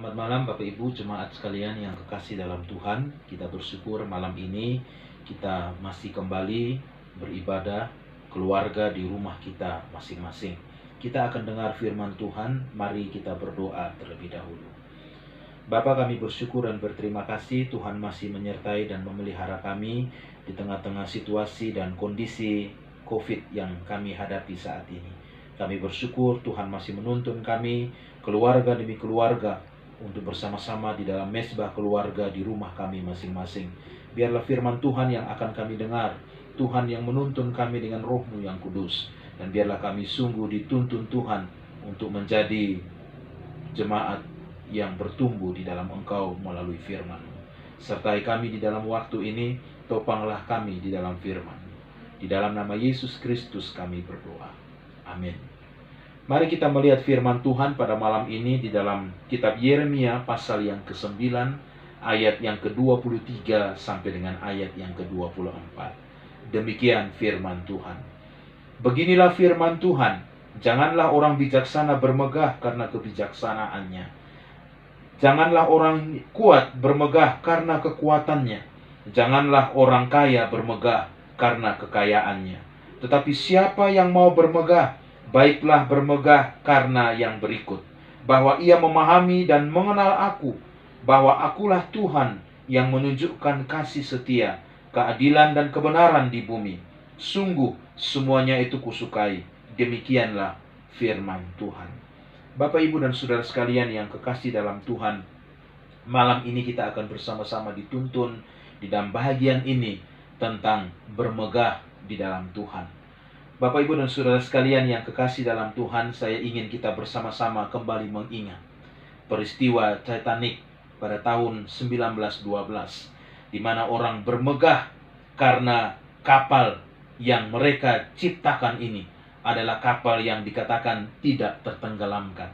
Selamat malam Bapak Ibu jemaat sekalian yang kekasih dalam Tuhan. Kita bersyukur malam ini kita masih kembali beribadah keluarga di rumah kita masing-masing. Kita akan dengar firman Tuhan. Mari kita berdoa terlebih dahulu. Bapa, kami bersyukur dan berterima kasih Tuhan masih menyertai dan memelihara kami di tengah-tengah situasi dan kondisi COVID yang kami hadapi saat ini. Kami bersyukur Tuhan masih menuntun kami, keluarga demi keluarga, untuk bersama-sama di dalam mezbah keluarga di rumah kami masing-masing. Biarlah firman Tuhan yang akan kami dengar, Tuhan yang menuntun kami dengan Roh-Mu yang kudus. Dan biarlah kami sungguh dituntun Tuhan untuk menjadi jemaat yang bertumbuh di dalam Engkau melalui firman-Mu. Sertai kami di dalam waktu ini, topanglah kami di dalam firman-Mu. Di dalam nama Yesus Kristus kami berdoa. Amin. Mari kita melihat firman Tuhan pada malam ini di dalam kitab Yeremia pasal yang ke-9 ayat yang ke-23 sampai dengan ayat yang ke-24. Demikian firman Tuhan. Beginilah firman Tuhan, janganlah orang bijaksana bermegah karena kebijaksanaannya. Janganlah orang kuat bermegah karena kekuatannya. Janganlah orang kaya bermegah karena kekayaannya. Tetapi siapa yang mau bermegah, baiklah bermegah karena yang berikut, bahwa ia memahami dan mengenal aku, bahwa akulah Tuhan yang menunjukkan kasih setia, keadilan dan kebenaran di bumi. Sungguh semuanya itu kusukai. Demikianlah firman Tuhan. Bapak, Ibu, dan saudara sekalian yang kekasih dalam Tuhan, malam ini kita akan bersama-sama dituntun di dalam bahagian ini tentang bermegah di dalam Tuhan. Bapak, Ibu, dan saudara sekalian yang kekasih dalam Tuhan, saya ingin kita bersama-sama kembali mengingat peristiwa Titanic pada tahun 1912, di mana orang bermegah karena kapal yang mereka ciptakan ini adalah kapal yang dikatakan tidak tertenggelamkan.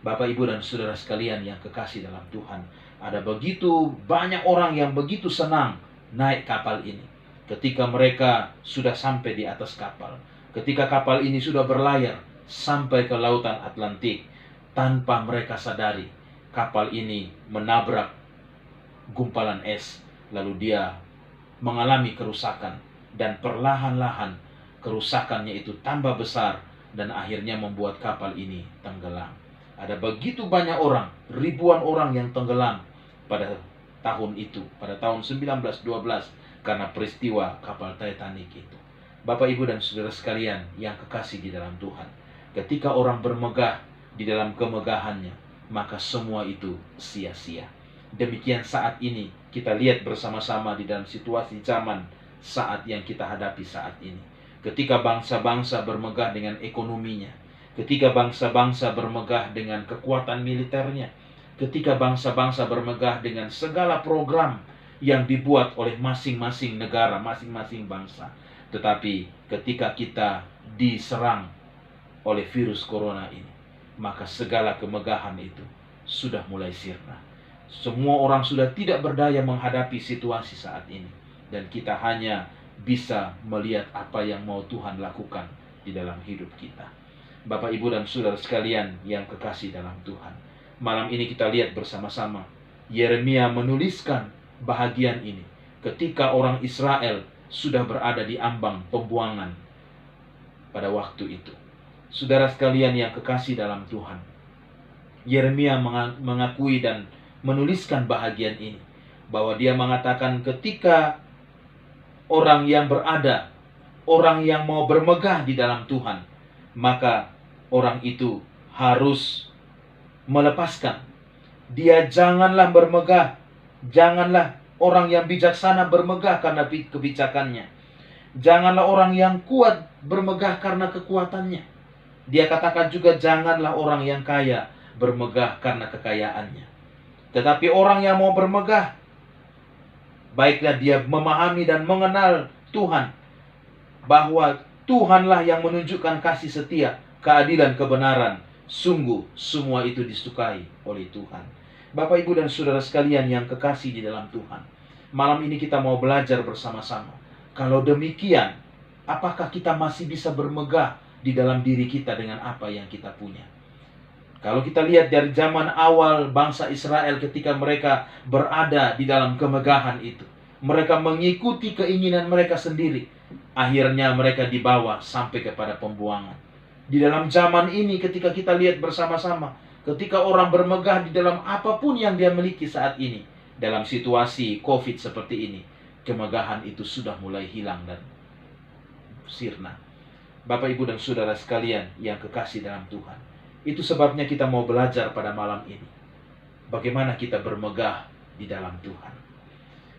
Bapak, Ibu, dan saudara sekalian yang kekasih dalam Tuhan, ada begitu banyak orang yang begitu senang naik kapal ini. Ketika mereka sudah sampai di atas kapal, ketika kapal ini sudah berlayar sampai ke lautan Atlantik, tanpa mereka sadari, kapal ini menabrak gumpalan es, lalu dia mengalami kerusakan, dan perlahan-lahan kerusakannya itu tambah besar, dan akhirnya membuat kapal ini tenggelam. Ada begitu banyak orang, ribuan orang yang tenggelam pada tahun itu, pada tahun 1912, karena peristiwa kapal Titanic itu. Bapak, Ibu, dan saudara sekalian yang kekasih di dalam Tuhan, ketika orang bermegah di dalam kemegahannya, maka semua itu sia-sia. Demikian saat ini kita lihat bersama-sama di dalam situasi zaman saat yang kita hadapi saat ini. Ketika bangsa-bangsa bermegah dengan ekonominya, ketika bangsa-bangsa bermegah dengan kekuatan militernya, ketika bangsa-bangsa bermegah dengan segala program yang dibuat oleh masing-masing negara, masing-masing bangsa. Tetapi ketika kita diserang oleh virus corona ini, maka segala kemegahan itu sudah mulai sirna. Semua orang sudah tidak berdaya menghadapi situasi saat ini. Dan kita hanya bisa melihat apa yang mau Tuhan lakukan di dalam hidup kita. Bapak, Ibu, dan saudara sekalian yang kekasih dalam Tuhan, malam ini kita lihat bersama-sama Yeremia menuliskan bahagian ini ketika orang Israel sudah berada di ambang pembuangan pada waktu itu. Saudara sekalian yang kekasih dalam Tuhan, Yeremia mengakui dan menuliskan bahagian ini, bahwa dia mengatakan ketika orang yang berada, orang yang mau bermegah di dalam Tuhan, maka orang itu harus melepaskan. Dia janganlah bermegah, janganlah orang yang bijaksana bermegah karena kebijakannya. Janganlah orang yang kuat bermegah karena kekuatannya. Dia katakan juga janganlah orang yang kaya bermegah karena kekayaannya. Tetapi orang yang mau bermegah, baiklah dia memahami dan mengenal Tuhan, bahwa Tuhanlah yang menunjukkan kasih setia, keadilan, kebenaran. Sungguh semua itu disukai oleh Tuhan. Bapak, Ibu, dan saudara sekalian yang kekasih di dalam Tuhan, malam ini kita mau belajar bersama-sama. Kalau demikian, apakah kita masih bisa bermegah di dalam diri kita dengan apa yang kita punya? Kalau kita lihat dari zaman awal bangsa Israel ketika mereka berada di dalam kemegahan itu, mereka mengikuti keinginan mereka sendiri. Akhirnya mereka dibawa sampai kepada pembuangan. Di dalam zaman ini ketika kita lihat bersama-sama, ketika orang bermegah di dalam apapun yang dia miliki saat ini, dalam situasi COVID seperti ini, kemegahan itu sudah mulai hilang dan sirna. Bapak, Ibu, dan saudara sekalian yang kekasih dalam Tuhan, itu sebabnya kita mau belajar pada malam ini bagaimana kita bermegah di dalam Tuhan.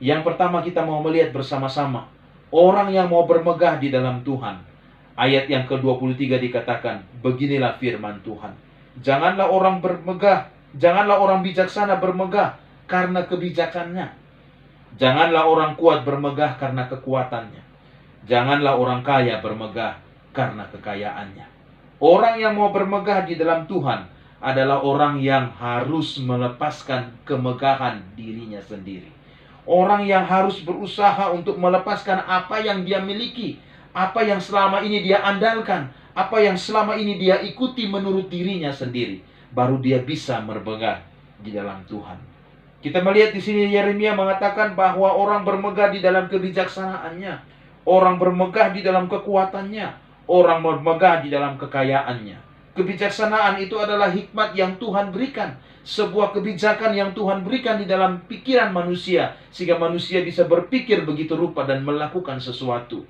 Yang pertama kita mau melihat bersama-sama orang yang mau bermegah di dalam Tuhan. Ayat yang ke-23 dikatakan, beginilah firman Tuhan. Janganlah orang bermegah, janganlah orang bijaksana bermegah karena kebijakannya. Janganlah orang kuat bermegah karena kekuatannya. Janganlah orang kaya bermegah karena kekayaannya. Orang yang mau bermegah di dalam Tuhan adalah orang yang harus melepaskan kemegahan dirinya sendiri. Orang yang harus berusaha untuk melepaskan apa yang dia miliki, apa yang selama ini dia andalkan, apa yang selama ini dia ikuti menurut dirinya sendiri. Baru dia bisa bermegah di dalam Tuhan. Kita melihat di sini Yeremia mengatakan bahwa orang bermegah di dalam kebijaksanaannya, orang bermegah di dalam kekuatannya, orang bermegah di dalam kekayaannya. Kebijaksanaan itu adalah hikmat yang Tuhan berikan, sebuah kebijakan yang Tuhan berikan di dalam pikiran manusia, sehingga manusia bisa berpikir begitu rupa dan melakukan sesuatu.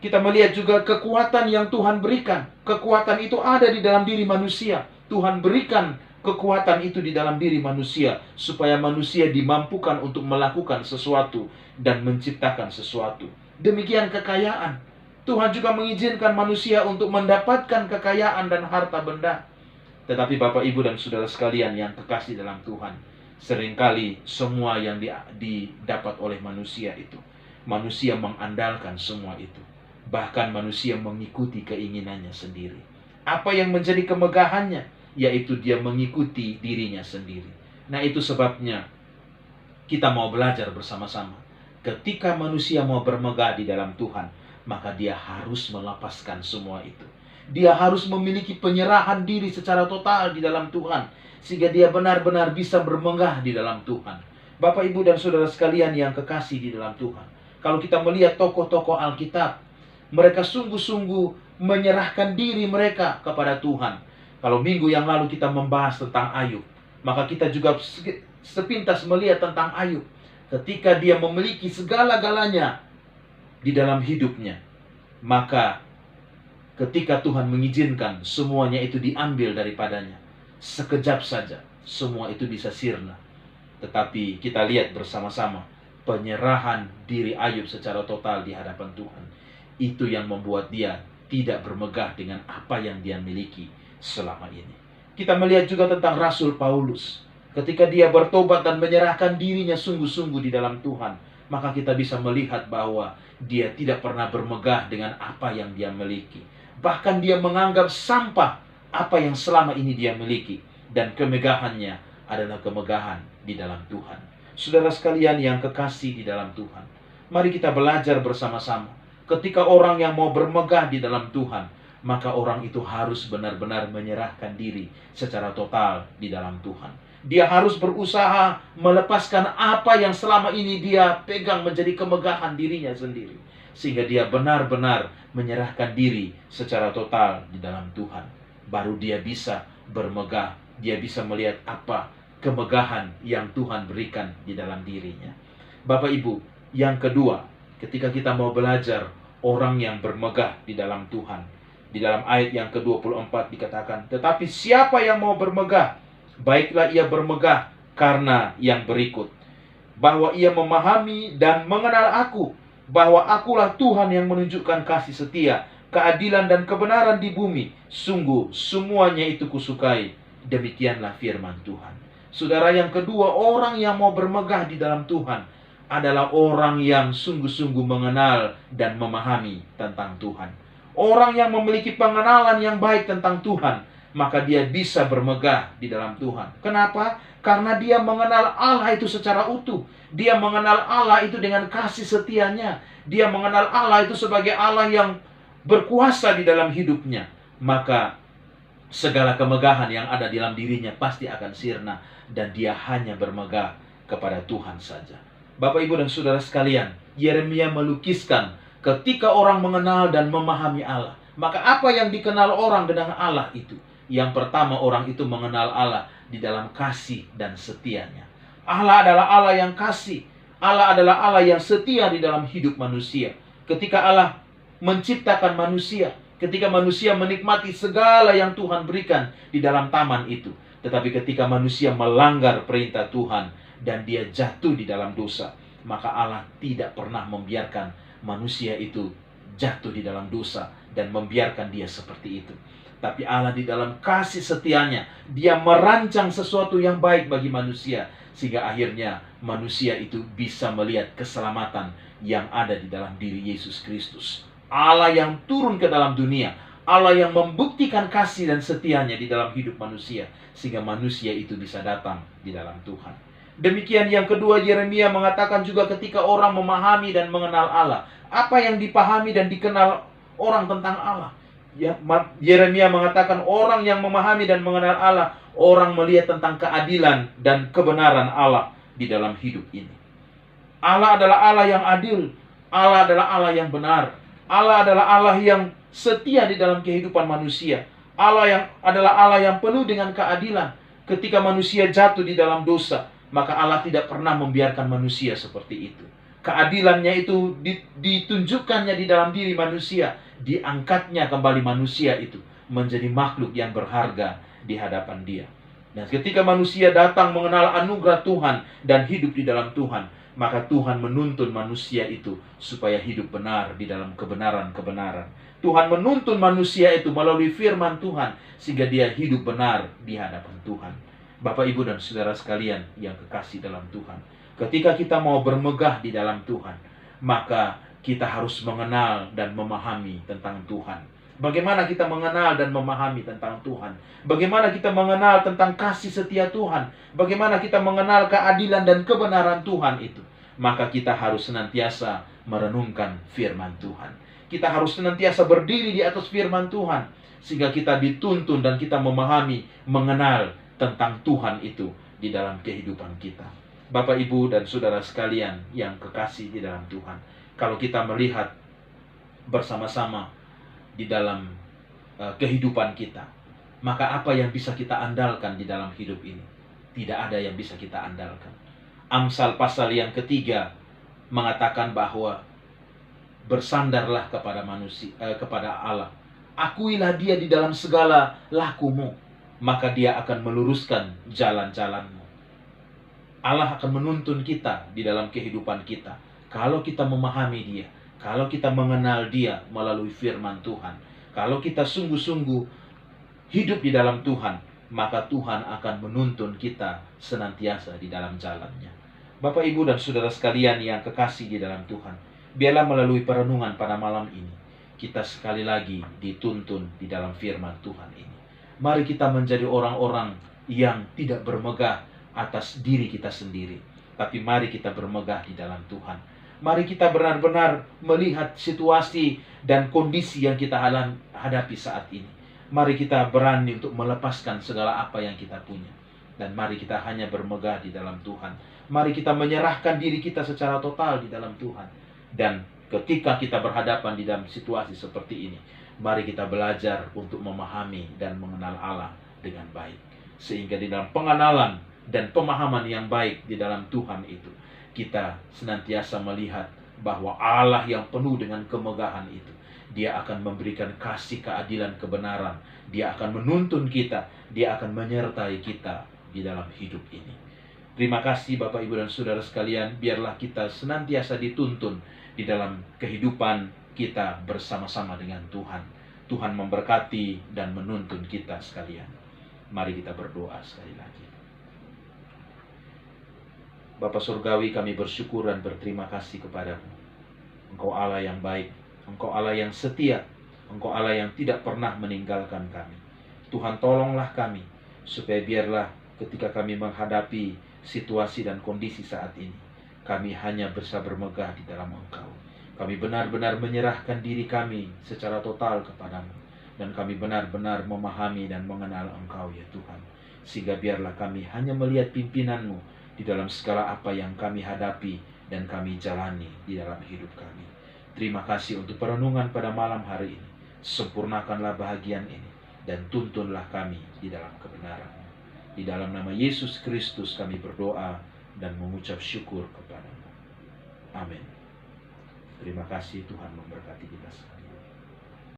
Kita melihat juga kekuatan yang Tuhan berikan. Kekuatan itu ada di dalam diri manusia. Tuhan berikan kekuatan itu di dalam diri manusia, supaya manusia dimampukan untuk melakukan sesuatu dan menciptakan sesuatu. Demikian kekayaan. Tuhan juga mengizinkan manusia untuk mendapatkan kekayaan dan harta benda. Tetapi Bapak, Ibu, dan saudara sekalian yang kekasih dalam Tuhan, seringkali semua yang didapat oleh manusia itu, manusia mengandalkan semua itu. Bahkan manusia mengikuti keinginannya sendiri. Apa yang menjadi kemegahannya? Yaitu dia mengikuti dirinya sendiri. Nah, itu sebabnya kita mau belajar bersama-sama. Ketika manusia mau bermegah di dalam Tuhan, maka dia harus melepaskan semua itu. Dia harus memiliki penyerahan diri secara total di dalam Tuhan, sehingga dia benar-benar bisa bermegah di dalam Tuhan. Bapak, Ibu, dan saudara sekalian yang kekasih di dalam Tuhan, kalau kita melihat tokoh-tokoh Alkitab, mereka sungguh-sungguh menyerahkan diri mereka kepada Tuhan. Kalau minggu yang lalu kita membahas tentang Ayub, maka kita juga sepintas melihat tentang Ayub. Ketika dia memiliki segala-galanya di dalam hidupnya, maka ketika Tuhan mengizinkan semuanya itu diambil daripadanya, sekejap saja semua itu bisa sirna. Tetapi kita lihat bersama-sama penyerahan diri Ayub secara total di hadapan Tuhan, itu yang membuat dia tidak bermegah dengan apa yang dia miliki selama ini. Kita melihat juga tentang Rasul Paulus. Ketika dia bertobat dan menyerahkan dirinya sungguh-sungguh di dalam Tuhan, maka kita bisa melihat bahwa dia tidak pernah bermegah dengan apa yang dia miliki. Bahkan dia menganggap sampah apa yang selama ini dia miliki. Dan kemegahannya adalah kemegahan di dalam Tuhan. Saudara sekalian yang kekasih di dalam Tuhan, mari kita belajar bersama-sama. Ketika orang yang mau bermegah di dalam Tuhan, maka orang itu harus benar-benar menyerahkan diri secara total di dalam Tuhan. Dia harus berusaha melepaskan apa yang selama ini dia pegang menjadi kemegahan dirinya sendiri, sehingga dia benar-benar menyerahkan diri secara total di dalam Tuhan. Baru dia bisa bermegah, dia bisa melihat apa kemegahan yang Tuhan berikan di dalam dirinya. Bapak, Ibu, yang kedua, ketika kita mau belajar orang yang bermegah di dalam Tuhan, di dalam ayat yang ke-24 dikatakan, tetapi siapa yang mau bermegah, baiklah ia bermegah karena yang berikut, bahwa ia memahami dan mengenal aku, bahwa akulah Tuhan yang menunjukkan kasih setia, keadilan dan kebenaran di bumi. Sungguh semuanya itu kusukai. Demikianlah firman Tuhan. Saudara, yang kedua, orang yang mau bermegah di dalam Tuhan adalah orang yang sungguh-sungguh mengenal dan memahami tentang Tuhan. Orang yang memiliki pengenalan yang baik tentang Tuhan, maka dia bisa bermegah di dalam Tuhan. Kenapa? Karena dia mengenal Allah itu secara utuh. Dia mengenal Allah itu dengan kasih setianya. Dia mengenal Allah itu sebagai Allah yang berkuasa di dalam hidupnya. Maka segala kemegahan yang ada di dalam dirinya pasti akan sirna, dan dia hanya bermegah kepada Tuhan saja. Bapak, Ibu, dan Saudara sekalian, Yeremia melukiskan ketika orang mengenal dan memahami Allah. Maka apa yang dikenal orang dengan Allah itu? Yang pertama, orang itu mengenal Allah di dalam kasih dan setianya. Allah adalah Allah yang kasih. Allah adalah Allah yang setia di dalam hidup manusia. Ketika Allah menciptakan manusia, ketika manusia menikmati segala yang Tuhan berikan di dalam taman itu. Tetapi ketika manusia melanggar perintah Tuhan dan dia jatuh di dalam dosa, maka Allah tidak pernah membiarkan manusia itu jatuh di dalam dosa dan membiarkan dia seperti itu. Tapi Allah di dalam kasih setianya, dia merancang sesuatu yang baik bagi manusia, sehingga akhirnya manusia itu bisa melihat keselamatan yang ada di dalam diri Yesus Kristus. Allah yang turun ke dalam dunia, Allah yang membuktikan kasih dan setianya di dalam hidup manusia, sehingga manusia itu bisa datang di dalam Tuhan. Demikian yang kedua, Yeremia mengatakan juga ketika orang memahami dan mengenal Allah. Apa yang dipahami dan dikenal orang tentang Allah? Yeremia mengatakan orang yang memahami dan mengenal Allah, orang melihat tentang keadilan dan kebenaran Allah di dalam hidup ini. Allah adalah Allah yang adil, Allah adalah Allah yang benar, Allah adalah Allah yang setia di dalam kehidupan manusia. Allah yang adalah Allah yang penuh dengan keadilan. Ketika manusia jatuh di dalam dosa, maka Allah tidak pernah membiarkan manusia seperti itu. Keadilannya itu ditunjukkannya di dalam diri manusia. Diangkatnya kembali manusia itu menjadi makhluk yang berharga di hadapan Dia. Dan ketika manusia datang mengenal anugerah Tuhan dan hidup di dalam Tuhan, maka Tuhan menuntun manusia itu supaya hidup benar di dalam kebenaran-kebenaran. Tuhan menuntun manusia itu melalui firman Tuhan, sehingga dia hidup benar di hadapan Tuhan. Bapak, Ibu, dan Saudara sekalian yang kekasih dalam Tuhan, ketika kita mau bermegah di dalam Tuhan, maka kita harus mengenal dan memahami tentang Tuhan. Bagaimana kita mengenal dan memahami tentang Tuhan? Bagaimana kita mengenal tentang kasih setia Tuhan? Bagaimana kita mengenal keadilan dan kebenaran Tuhan itu? Maka kita harus senantiasa merenungkan firman Tuhan. Kita harus senantiasa berdiri di atas firman Tuhan, sehingga kita dituntun dan kita memahami, mengenal tentang Tuhan itu di dalam kehidupan kita. Bapak, Ibu, dan Saudara sekalian yang kekasih di dalam Tuhan, kalau kita melihat bersama-sama di dalam kehidupan kita, maka apa yang bisa kita andalkan di dalam hidup ini? Tidak ada yang bisa kita andalkan. Amsal pasal yang ketiga mengatakan bahwa bersandarlah kepada manusia, kepada Allah. Akuilah Dia di dalam segala lakumu, maka Dia akan meluruskan jalan-jalanmu. Allah akan menuntun kita di dalam kehidupan kita. Kalau kita memahami Dia, kalau kita mengenal Dia melalui firman Tuhan, kalau kita sungguh-sungguh hidup di dalam Tuhan, maka Tuhan akan menuntun kita senantiasa di dalam jalannya. Bapak, Ibu, dan Saudara sekalian yang kekasih di dalam Tuhan, biarlah melalui perenungan pada malam ini, kita sekali lagi dituntun di dalam firman Tuhan ini. Mari kita menjadi orang-orang yang tidak bermegah atas diri kita sendiri, tapi mari kita bermegah di dalam Tuhan. Mari kita benar-benar melihat situasi dan kondisi yang kita hadapi saat ini. Mari kita berani untuk melepaskan segala apa yang kita punya. Dan mari kita hanya bermegah di dalam Tuhan. Mari kita menyerahkan diri kita secara total di dalam Tuhan. Dan ketika kita berhadapan di dalam situasi seperti ini, mari kita belajar untuk memahami dan mengenal Allah dengan baik. Sehingga di dalam pengenalan dan pemahaman yang baik di dalam Tuhan itu, kita senantiasa melihat bahwa Allah yang penuh dengan kemegahan itu, Dia akan memberikan kasih, keadilan, kebenaran. Dia akan menuntun kita, Dia akan menyertai kita di dalam hidup ini. Terima kasih Bapak, Ibu, dan Saudara sekalian. Biarlah kita senantiasa dituntun di dalam kehidupan kita bersama-sama dengan Tuhan. Tuhan memberkati dan menuntun kita sekalian. Mari kita berdoa sekali lagi. Bapa Surgawi, kami bersyukur dan berterima kasih kepadamu. Engkau Allah yang baik, Engkau Allah yang setia, Engkau Allah yang tidak pernah meninggalkan kami. Tuhan, tolonglah kami, supaya biarlah ketika kami menghadapi situasi dan kondisi saat ini, kami hanya bisa bermegah di dalam Engkau. Kami benar-benar menyerahkan diri kami secara total kepadamu. dan kami benar-benar memahami dan mengenal Engkau ya Tuhan. Sehingga biarlah kami hanya melihat pimpinan-Mu di dalam segala apa yang kami hadapi dan kami jalani di dalam hidup kami. Terima kasih untuk perenungan pada malam hari ini. Sempurnakanlah bahagian ini dan tuntunlah kami di dalam kebenaran. Di dalam nama Yesus Kristus kami berdoa dan mengucap syukur kepada-Mu. Amin. Terima kasih, Tuhan memberkati kita sekalian.